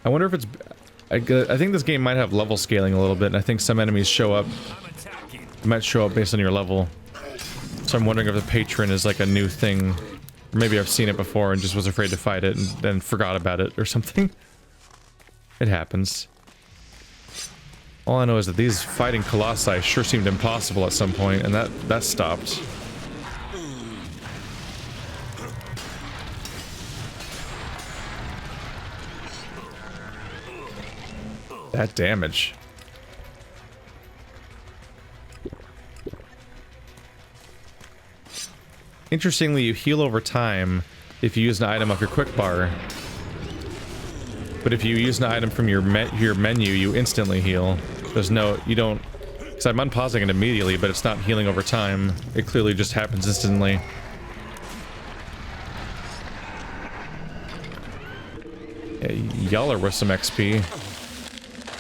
I wonder if it's... I think this game might have level scaling a little bit, and I think some enemies show up... They might show up based on your level. So I'm wondering if the patron is like a new thing. Or maybe I've seen it before and just was afraid to fight it and then forgot about it or something. It happens. All I know is that these fighting colossi sure seemed impossible at some point, and that stopped. That damage. Interestingly, you heal over time if you use an item off your quick bar. But if you use an item from your menu, you instantly heal. There's no... you don't... Because I'm unpausing it immediately, but it's not healing over time. It clearly just happens instantly. Yeah, y'all are worth some XP.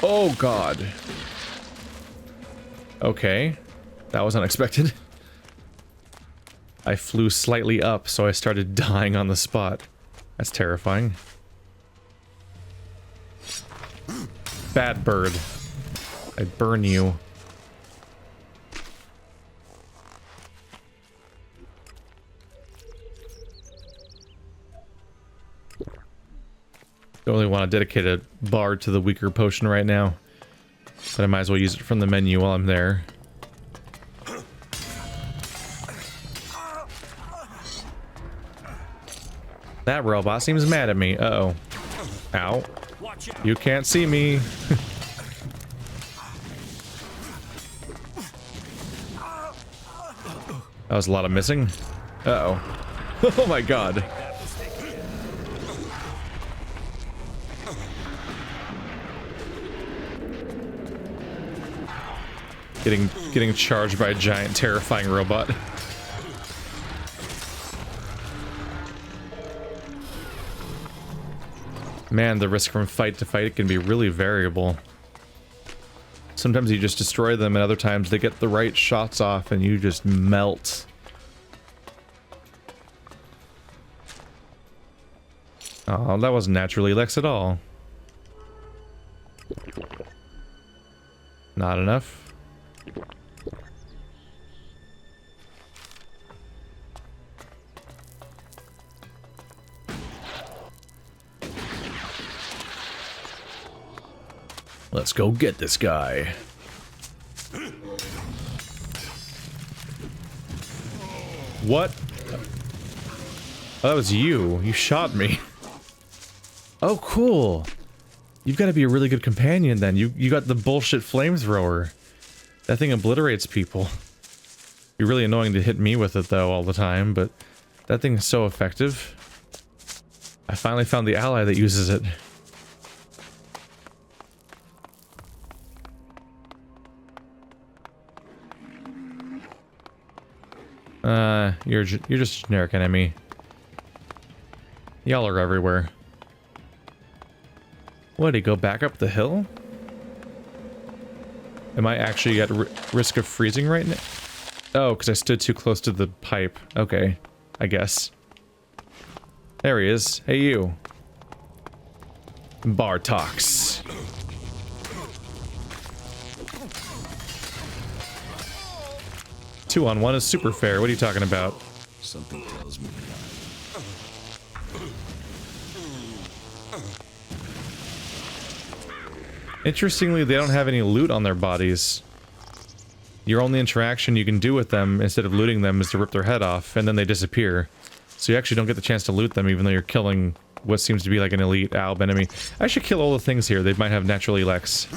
Oh, God. Okay. That was unexpected. I flew slightly up, so I started dying on the spot. That's terrifying. Bad bird. I burn you. Don't really want to dedicate a bar to the weaker potion right now. But I might as well use it from the menu while I'm there. That robot seems mad at me. Uh-oh. Ow. You can't see me. That was a lot of missing. Uh-oh. Oh my god. Getting charged by a giant, terrifying robot. Man, the risk from fight to fight can be really variable. Sometimes you just destroy them, and other times they get the right shots off and you just melt. Oh, that wasn't natural ELEX at all. Not enough. Let's go get this guy. What? Oh, that was you. You shot me. Oh, cool. You've got to be a really good companion then. You got the bullshit flamethrower. That thing obliterates people. You're really annoying to hit me with it though all the time, but that thing is so effective. I finally found the ally that uses it. You're just a generic enemy. Y'all are everywhere. What, did he go back up the hill? Am I actually at risk of freezing right now? Oh, because I stood too close to the pipe. Okay, I guess. There he is. Hey, you. Bartox. Two on one is super fair. What are you talking about? Something tells me. Interestingly, they don't have any loot on their bodies. Your only interaction you can do with them, instead of looting them, is to rip their head off, and then they disappear. So you actually don't get the chance to loot them, even though you're killing what seems to be like an elite alb enemy. I should kill all the things here. They might have natural ELEX.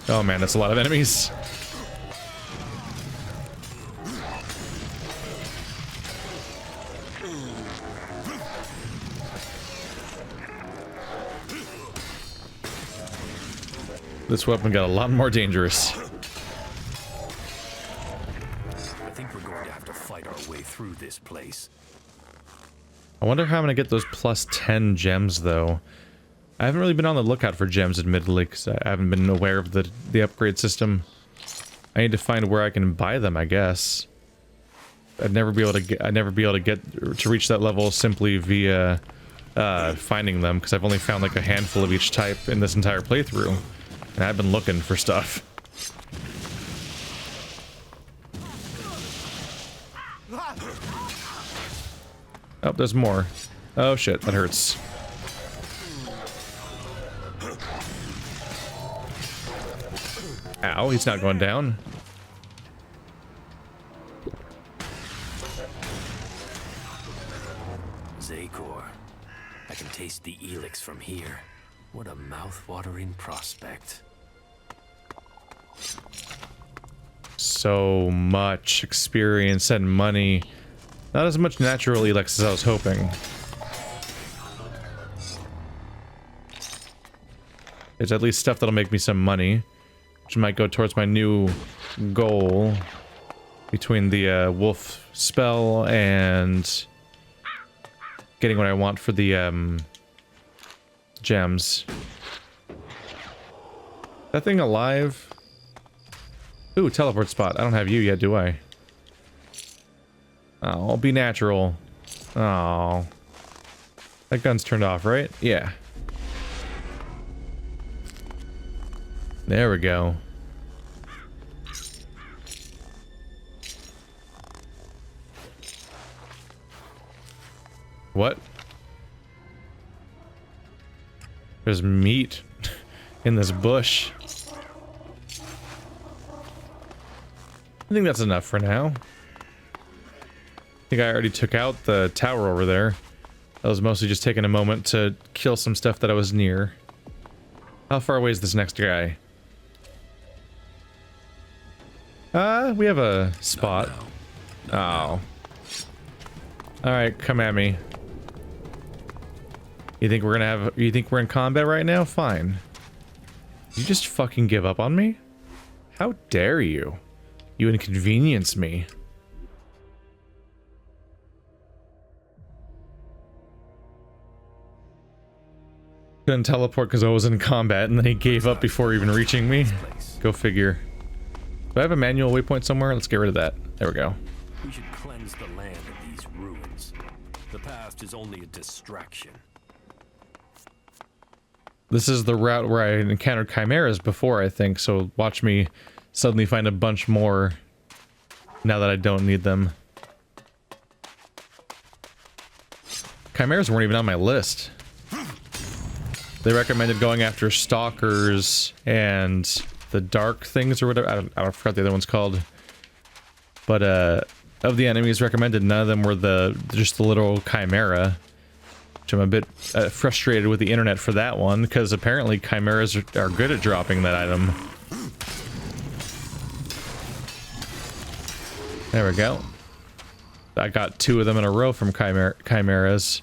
Oh man, that's a lot of enemies. This weapon got a lot more dangerous. I think we're going to have to fight our way through this place. I wonder how I'm gonna get those plus 10 gems though. I haven't really been on the lookout for gems, admittedly, because I haven't been aware of the upgrade system. I need to find where I can buy them, I guess. I'd never be able to get to reach that level simply via finding them, because I've only found like a handful of each type in this entire playthrough, and I've been looking for stuff. Oh, there's more. Oh shit, that hurts. Ow, he's not going down. Zakor. I can taste the ELEX from here. What a mouth-watering prospect. So much experience and money. Not as much natural ELEX as I was hoping. There's at least stuff that'll make me some money, which might go towards my new goal between the wolf spell and getting what I want for the gems. That thing alive? Ooh, teleport spot. I don't have you yet, do I? Oh, I'll be natural. Oh. That gun's turned off, right? Yeah. There we go. What? There's meat in this bush. I think that's enough for now. I think I already took out the tower over there. I was mostly just taking a moment to kill some stuff that I was near. How far away is this next guy? We have a spot. Oh. Alright, come at me. You think we're in combat right now? Fine. You just fucking give up on me? How dare you? You inconvenience me. Couldn't teleport because I was in combat and then he gave up before even reaching me. Go figure. Do I have a manual waypoint somewhere? Let's get rid of that. There we go. We should cleanse the land of these ruins. The past is only a distraction. This is the route where I encountered chimeras before, I think, so watch me suddenly find a bunch more now that I don't need them. Chimeras weren't even on my list. They recommended going after stalkers and the dark things or whatever. I forgot the other one's called. But of the enemies recommended, none of them were just the little chimera. Which I'm a bit frustrated with the internet for that one, because apparently chimeras are good at dropping that item. There we go. I got 2 of them in a row from chimeras.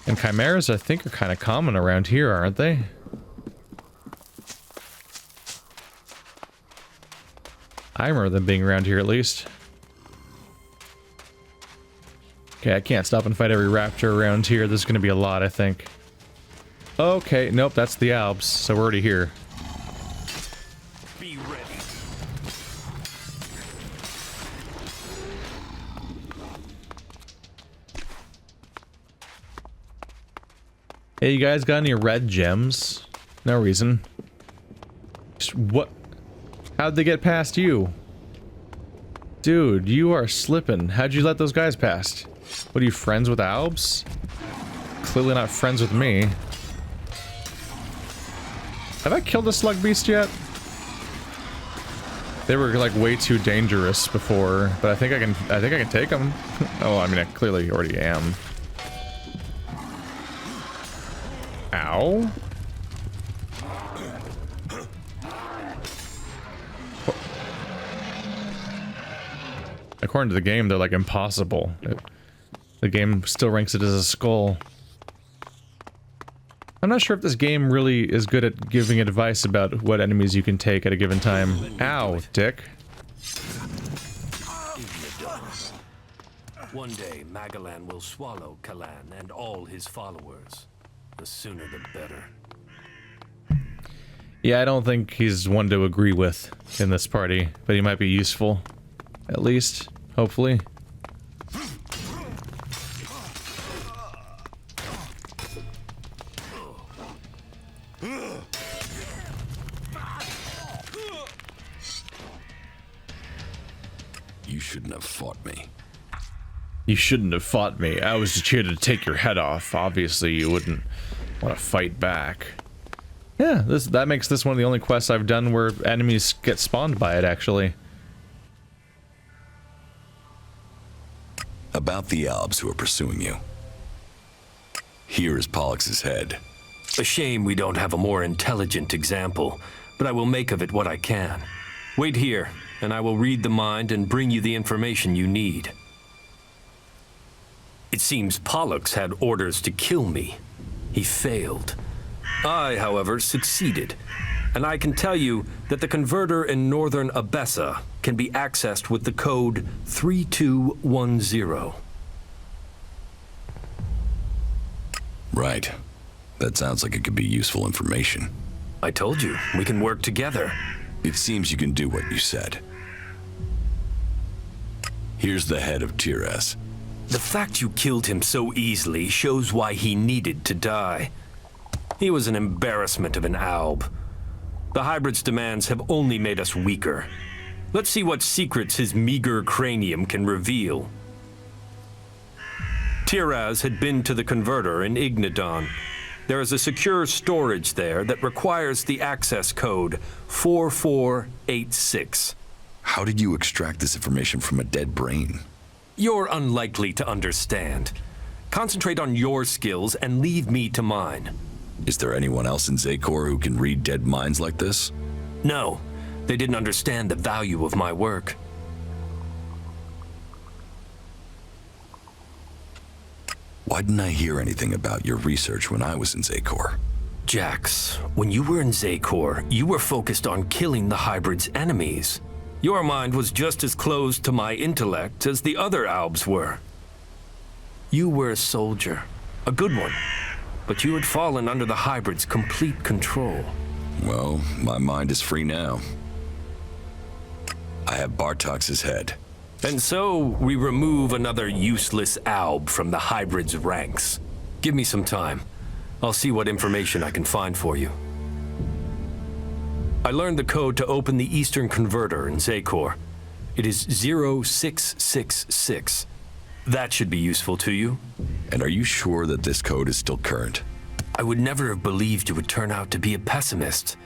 And chimeras, I think, are kind of common around here, aren't they? I remember them being around here, at least. Okay, I can't stop and fight every raptor around here. There's going to be a lot, I think. Okay, nope, that's the Alps, so we're already here. Be ready. Hey, you guys got any red gems? No reason. What? How'd they get past you? Dude, you are slipping. How'd you let those guys past? What are you, friends with Albs? Clearly not friends with me. Have I killed a slug beast yet? They were like way too dangerous before, but I think I can take them. Oh, I mean, I clearly already am. Ow. According to the game, they're like impossible. The game still ranks it as a skull. I'm not sure if this game really is good at giving advice about what enemies you can take at a given time. Ow, dick. One day, Magalan will swallow Kalan and all his followers. The sooner the better. Yeah, I don't think he's one to agree with in this party, but he might be useful. At least, hopefully. You shouldn't have fought me. You shouldn't have fought me. I was just here to take your head off. Obviously, you wouldn't want to fight back. Yeah, that makes this one of the only quests I've done where enemies get spawned by it, actually. About the Albs who are pursuing you. Here is Pollux's head. A shame we don't have a more intelligent example, but I will make of it what I can. Wait here, and I will read the mind and bring you the information you need. It seems Pollux had orders to kill me. He failed. I, however, succeeded, and I can tell you that the converter in northern Abessa can be accessed with the code 3210. Right. That sounds like it could be useful information. I told you, we can work together. It seems you can do what you said. Here's the head of Tiras. The fact you killed him so easily shows why he needed to die. He was an embarrassment of an alb. The hybrid's demands have only made us weaker. Let's see what secrets his meager cranium can reveal. Tiraz had been to the converter in Ignadon. There is a secure storage there that requires the access code 4486. How did you extract this information from a dead brain? You're unlikely to understand. Concentrate on your skills and leave me to mine. Is there anyone else in Zakor who can read dead minds like this? No, they didn't understand the value of my work. Why didn't I hear anything about your research when I was in Zakor? Jax, when you were in Zakor, you were focused on killing the hybrid's enemies. Your mind was just as closed to my intellect as the other Albs were. You were a soldier, a good one, but you had fallen under the hybrid's complete control. Well, my mind is free now. I have Bartox's head. And so, we remove another useless Alb from the hybrid's ranks. Give me some time. I'll see what information I can find for you. I learned the code to open the Eastern Converter in Zakor. It is 0666. That should be useful to you. And are you sure that this code is still current? I would never have believed you would turn out to be a pessimist.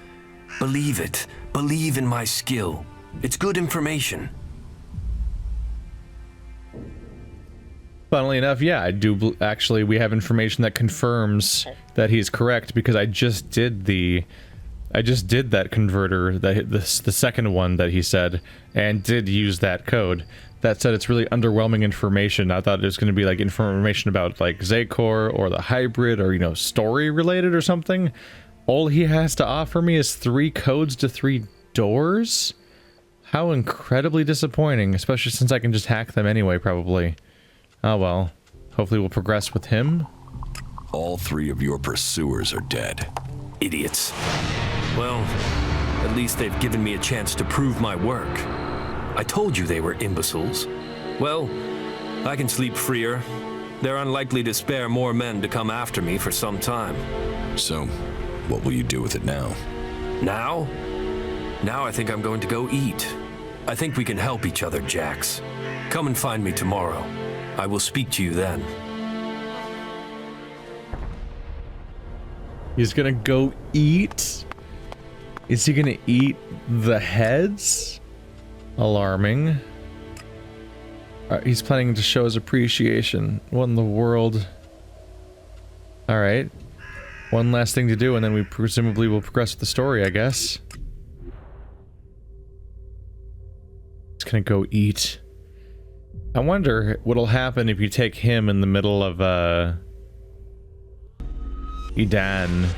Believe it. Believe in my skill. It's good information. Funnily enough, yeah, I do actually, we have information that confirms that he's correct, because I just did that converter, the second one that he said, and did use that code. That said, it's really underwhelming information. I thought it was going to be like information about like Zakor or the hybrid, or, you know, story related or something. All he has to offer me is 3 codes to 3 doors? How incredibly disappointing, especially since I can just hack them anyway, probably. Oh well, hopefully we'll progress with him. All 3 of your pursuers are dead. Idiots. Well, at least they've given me a chance to prove my work. I told you they were imbeciles. Well, I can sleep freer. They're unlikely to spare more men to come after me for some time. So, what will you do with it now? Now? Now I think I'm going to go eat. I think we can help each other, Jax. Come and find me tomorrow. I will speak to you then. He's gonna go eat? Is he gonna eat the heads? Alarming. He's planning to show his appreciation. What in the world? Alright. One last thing to do, and then we presumably will progress with the story, I guess. He's gonna go eat. I wonder what'll happen if you take him in the middle of, Edan.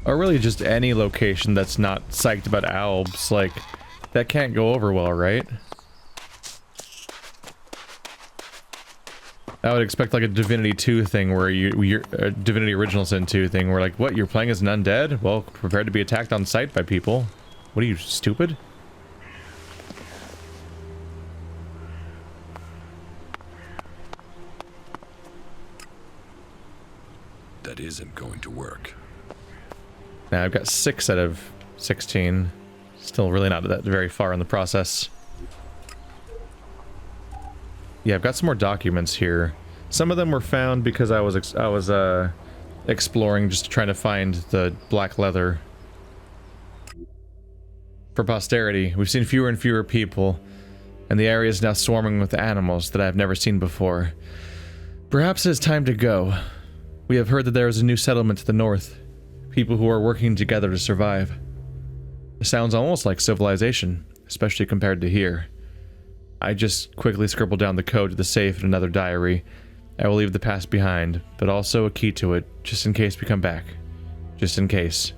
Or really just any location that's not psyched about Albs. Like, that can't go over well, right? I would expect like a Divinity 2 thing where you're Divinity Original Sin 2 thing where like, what, you're playing as an undead? Well, prepared to be attacked on sight by people. What are you, stupid? That isn't going to work. Now I've got 6 out of 16. Still really not that very far in the process. Yeah, I've got some more documents here. Some of them were found because I was exploring, just trying to find the black leather. For posterity, we've seen fewer and fewer people, and the area is now swarming with animals that I've never seen before. Perhaps it is time to go. We have heard that there is a new settlement to the north. People who are working together to survive. It sounds almost like civilization, especially compared to here. I just quickly scribbled down the code to the safe in another diary. I will leave the past behind, but also a key to it, just in case we come back. Just in case.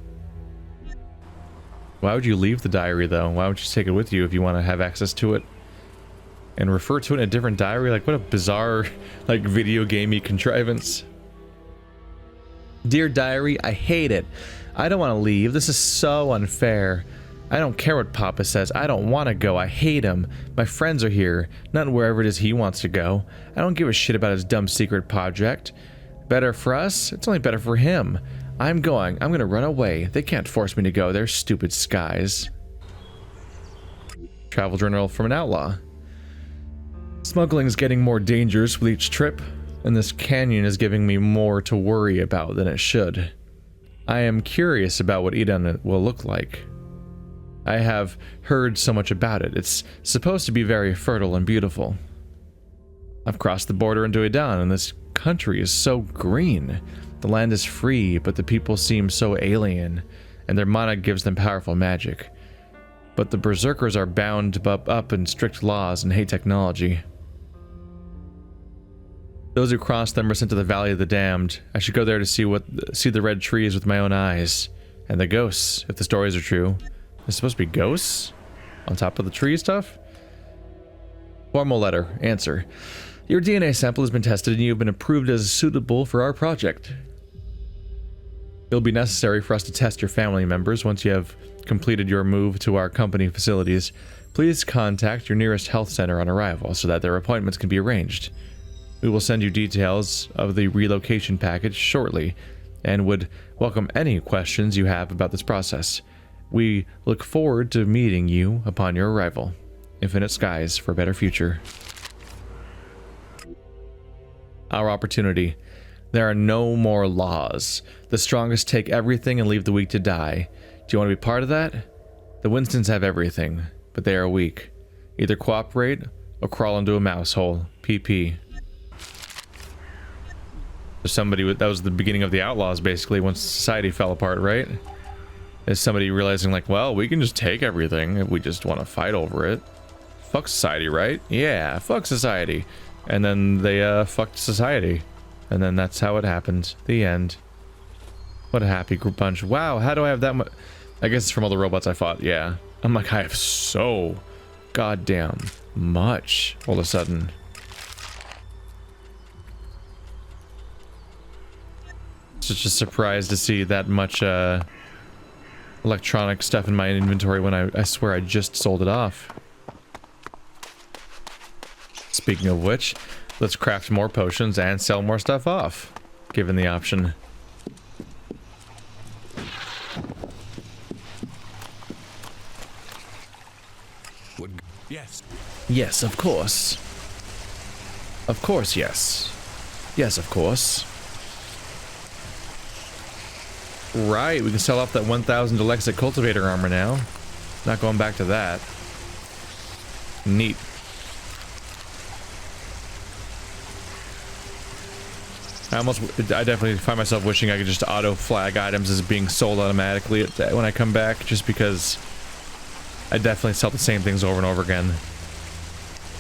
Why would you leave the diary, though? Why would you take it with you if you want to have access to it? And refer to it in a different diary? Like, what a bizarre, like, video gamey contrivance. Dear diary, I hate it. I don't want to leave. This is so unfair. I don't care what Papa says. I don't want to go. I hate him. My friends are here, not wherever it is he wants to go. I don't give a shit about his dumb secret project. Better for us? It's only better for him. I'm going. I'm going to run away. They can't force me to go. They're stupid skies. Travel journal from an outlaw. Smuggling is getting more dangerous with each trip, and this canyon is giving me more to worry about than it should. I am curious about what Eden will look like. I have heard so much about it. It's supposed to be very fertile and beautiful. I've crossed the border into Eden, and this country is so green. The land is free, but the people seem so alien, and their mana gives them powerful magic. But the berserkers are bound up in strict laws and hate technology. Those who cross them are sent to the Valley of the Damned. I should go there to see the red trees with my own eyes. And the ghosts, if the stories are true. There's supposed to be ghosts? On top of the tree stuff? Formal letter. Answer. Your DNA sample has been tested and you have been approved as suitable for our project. It'll be necessary for us to test your family members once you have completed your move to our company facilities. Please contact your nearest health center on arrival so that their appointments can be arranged. We will send you details of the relocation package shortly and would welcome any questions you have about this process. We look forward to meeting you upon your arrival. Infinite skies for a better future. Our opportunity. There are no more laws. The strongest take everything and leave the weak to die. Do you want to be part of that? The Winstons have everything, but they are weak. Either cooperate or crawl into a mouse hole. PP. Somebody, that was the beginning of the Outlaws, basically, once society fell apart, right? Is somebody realizing, like, well, we can just take everything if we just want to fight over it. Fuck society, right? Yeah, fuck society. And then they, fucked society. And then that's how it happened. The end. What a happy group bunch. Wow, how do I have that much? I guess it's from all the robots I fought, yeah. I'm like, I have so goddamn much all of a sudden. Just surprised to see that much electronic stuff in my inventory when I swear I just sold it off. Speaking of which, let's craft more potions and sell more stuff off, given the option. Yes. Yes, of course. Of course, yes. Yes, of course. Right, we can sell off that 1000 Alexic cultivator armor now. Not going back to that. Neat. I definitely find myself wishing I could just auto flag items as being sold automatically when I come back, just because I definitely sell the same things over and over again.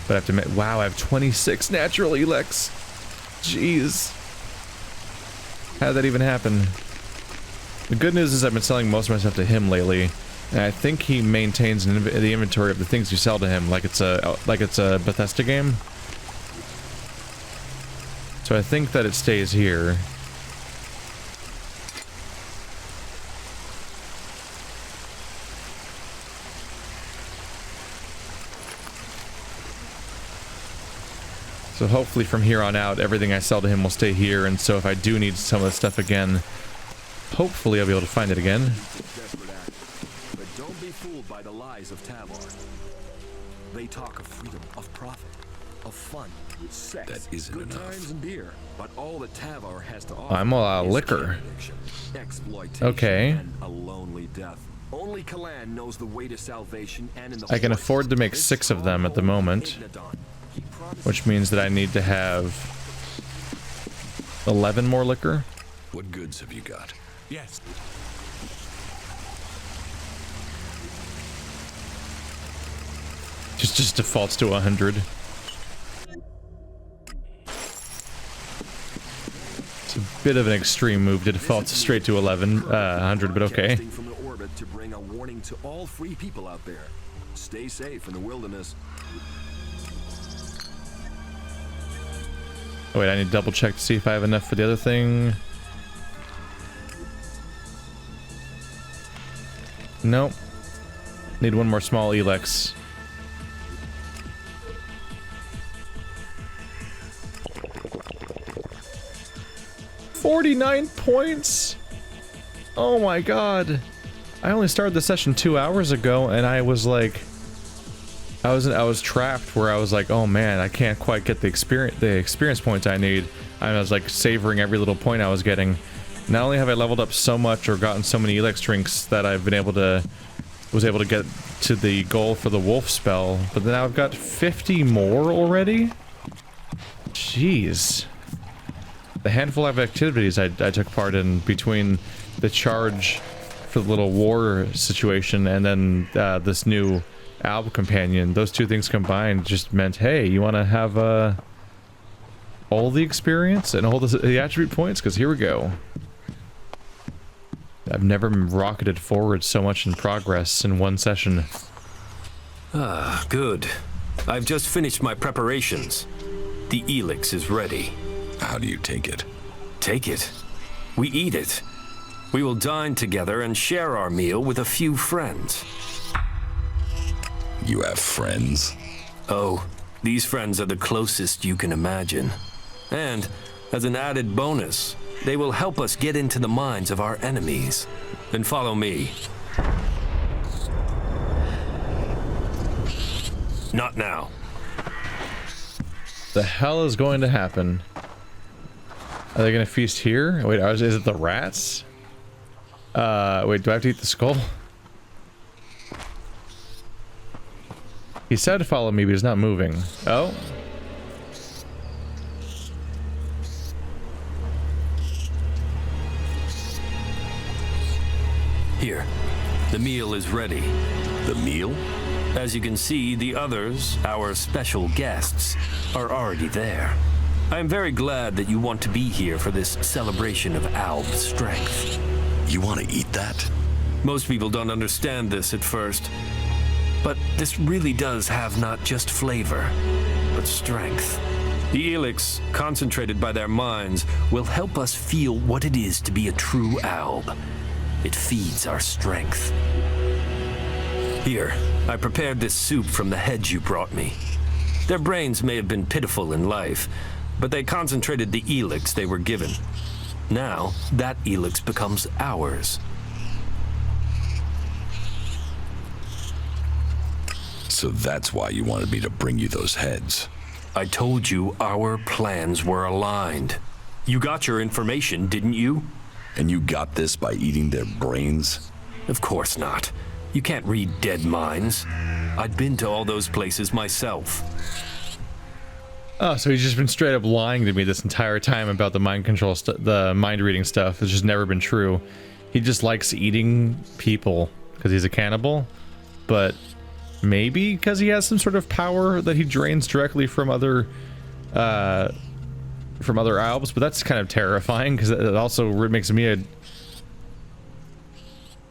But I have to admit, wow, I have 26 natural ELEX. Jeez. How did that even happen? The good news is I've been selling most of my stuff to him lately, and I think he maintains the inventory of the things you sell to him like it's a Bethesda game. So I think that it stays here. So hopefully from here on out, everything I sell to him will stay here, and so if I do need some of this stuff again, hopefully I'll be able to find it again. But don't be fooled by the lies of Tavar. They talk of freedom, of profit, of fun, sex, That isn't good enough. times and beer. But all that Tavar has to offer I'm all out of is liquor. addiction, exploitation, Okay. and a lonely death. Only Kalan knows the way to salvation, and in the I can Forest, afford to make this 6 of them at the stronghold moment, Ignadan, he promises which means that I need to have 11 more liquor. What goods have you got? Yes. Just defaults to 100. It's a bit of an extreme move to default straight to 100, but okay. Broadcasting from the orbit to bring a warning to all free people out there. Stay safe in the wilderness. Oh, wait, I need to double check to see if I have enough for the other thing. Nope. Need one more small ELEX. $49 points? Oh my god. I only started the session 2 hours ago, and I was like... I was trapped where I was like, oh man, I can't quite get the experience points I need. I was like savoring every little point I was getting. Not only have I leveled up so much or gotten so many ELEX drinks that I've been able to... was able to get to the goal for the wolf spell, but then I've got 50 more already? Jeez. The handful of activities I took part in between the charge for the little war situation and then this new Alb companion, those two things combined just meant, hey, you want to have all the experience and all the attribute points? Because here we go. I've never rocketed forward so much in progress in one session. Ah, good. I've just finished my preparations. The ELEX is ready. How do you take it? Take it. We eat it. We will dine together and share our meal with a few friends. You have friends? Oh, these friends are the closest you can imagine. And, as an added bonus, they will help us get into the minds of our enemies. Then follow me. Not now. The hell is going to happen? Are they gonna feast here? Wait, is it the rats? Wait, do I have to eat the skull? He said to follow me, but he's not moving. Oh. Here. The meal is ready. The meal? As you can see, the others, our special guests, are already there. I am very glad that you want to be here for this celebration of Alb's strength. You want to eat that? Most people don't understand this at first, but this really does have not just flavor, but strength. The ELEX, concentrated by their minds, will help us feel what it is to be a true Alb. It feeds our strength. Here, I prepared this soup from the heads you brought me. Their brains may have been pitiful in life, but they concentrated the ELEX they were given. Now, that ELEX becomes ours. So that's why you wanted me to bring you those heads. I told you our plans were aligned. You got your information, didn't you? And you got this by eating their brains? Of course not. You can't read dead minds. I'd been to all those places myself. Oh, so he's just been straight up lying to me this entire time about the mind control the mind reading stuff. It's just never been true. He just likes eating people because he's a cannibal, but maybe because he has some sort of power that he drains directly from other albs. But that's kind of terrifying because it also makes me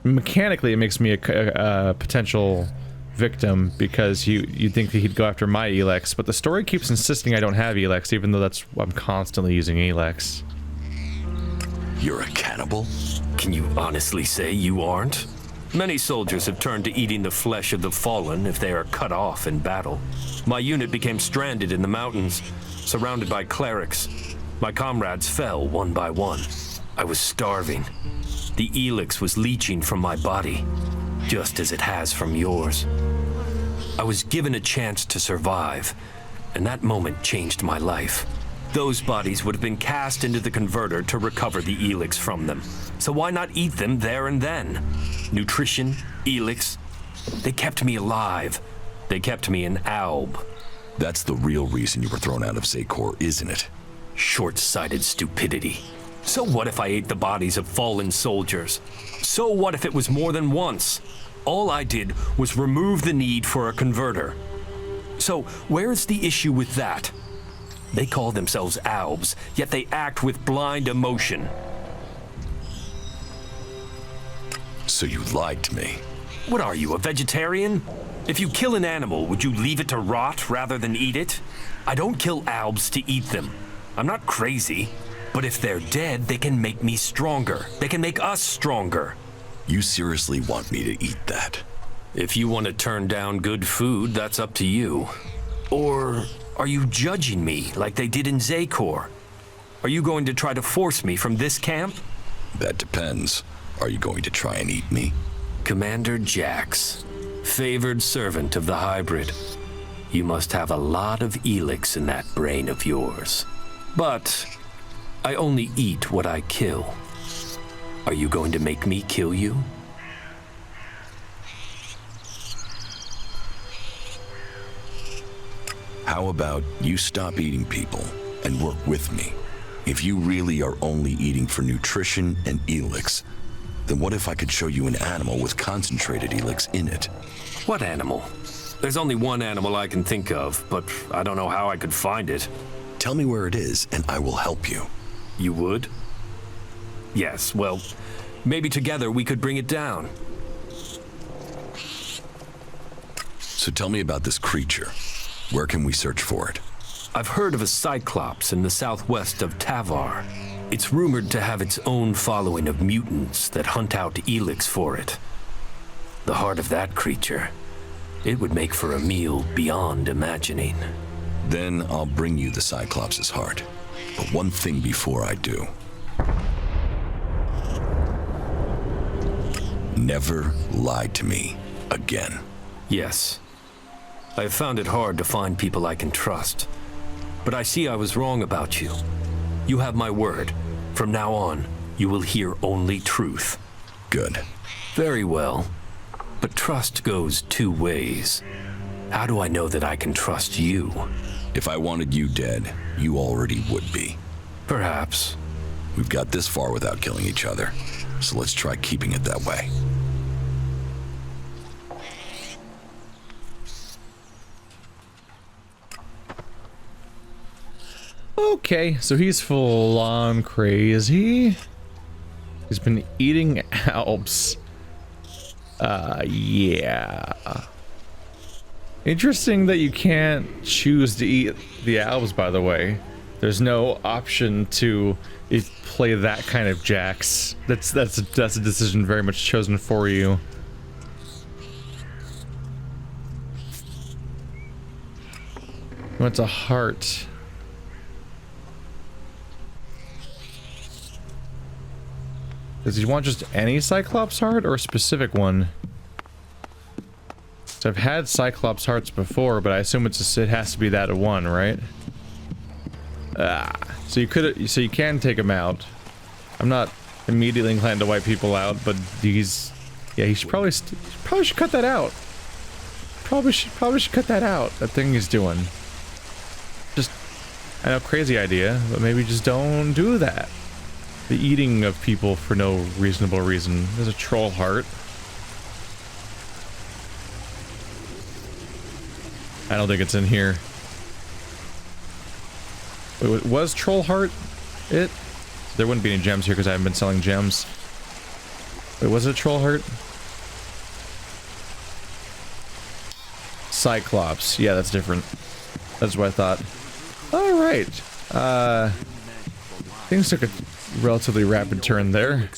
mechanically it makes me a potential victim because you think that he'd go after my ELEX, but the story keeps insisting I don't have ELEX, even though I'm constantly using ELEX. You're a cannibal? Can you honestly say you aren't? Many soldiers have turned to eating the flesh of the fallen if they are cut off in battle. My unit became stranded in the mountains, surrounded by clerics. My comrades fell one by one. I was starving. The ELEX was leaching from my body, just as it has from yours. I was given a chance to survive, and that moment changed my life. Those bodies would have been cast into the converter to recover the ELEX from them. So why not eat them there and then? Nutrition, ELEX, they kept me alive. They kept me an alb. That's the real reason you were thrown out of Zakor, isn't it? Short-sighted stupidity. So what if I ate the bodies of fallen soldiers? So what if it was more than once? All I did was remove the need for a converter. So where's the issue with that? They call themselves albs, yet they act with blind emotion. So you lied to me. What are you, a vegetarian? If you kill an animal, would you leave it to rot rather than eat it? I don't kill albs to eat them. I'm not crazy. But if they're dead, they can make me stronger. They can make us stronger. You seriously want me to eat that? If you want to turn down good food, that's up to you. Or are you judging me like they did in Zakor? Are you going to try to force me from this camp? That depends. Are you going to try and eat me? Commander Jax, favored servant of the hybrid. You must have a lot of ELEX in that brain of yours. But I only eat what I kill. Are you going to make me kill you? How about you stop eating people and work with me? If you really are only eating for nutrition and ELEX, then what if I could show you an animal with concentrated ELEX in it? What animal? There's only one animal I can think of, but I don't know how I could find it. Tell me where it is and I will help you. You would? Yes, well, maybe together we could bring it down. So tell me about this creature. Where can we search for it? I've heard of a cyclops in the southwest of Tavar. It's rumored to have its own following of mutants that hunt out ELEX for it. The heart of that creature, it would make for a meal beyond imagining. Then I'll bring you the Cyclops' heart. But one thing before I do. Never lie to me again. Yes. I have found it hard to find people I can trust. But I see I was wrong about you. You have my word. From now on, you will hear only truth. Good. Very well. But trust goes two ways. How do I know that I can trust you? If I wanted you dead, you already would be. Perhaps. We've got this far without killing each other, so let's try keeping it that way. Okay, so he's full on crazy. He's been eating Alps. Yeah. Interesting that you can't choose to eat the Alps, by the way. There's no option to play that kind of Jax. That's a decision very much chosen for you. What's a heart? Does he want just any Cyclops heart or a specific one? So I've had Cyclops hearts before, but I assume it has to be that one, right? So you can take him out. I'm not immediately inclined to wipe people out, but he should probably should cut that out. Probably should cut that out. That thing he's doing. Just, I know, crazy idea, but maybe just don't do that. The eating of people for no reasonable reason. There's a troll heart. I don't think it's in here. Wait, was troll heart it? There wouldn't be any gems here because I haven't been selling gems. Wait, was it a troll heart? Cyclops. Yeah, that's different. That's what I thought. Alright. Things took a relatively rapid turn there.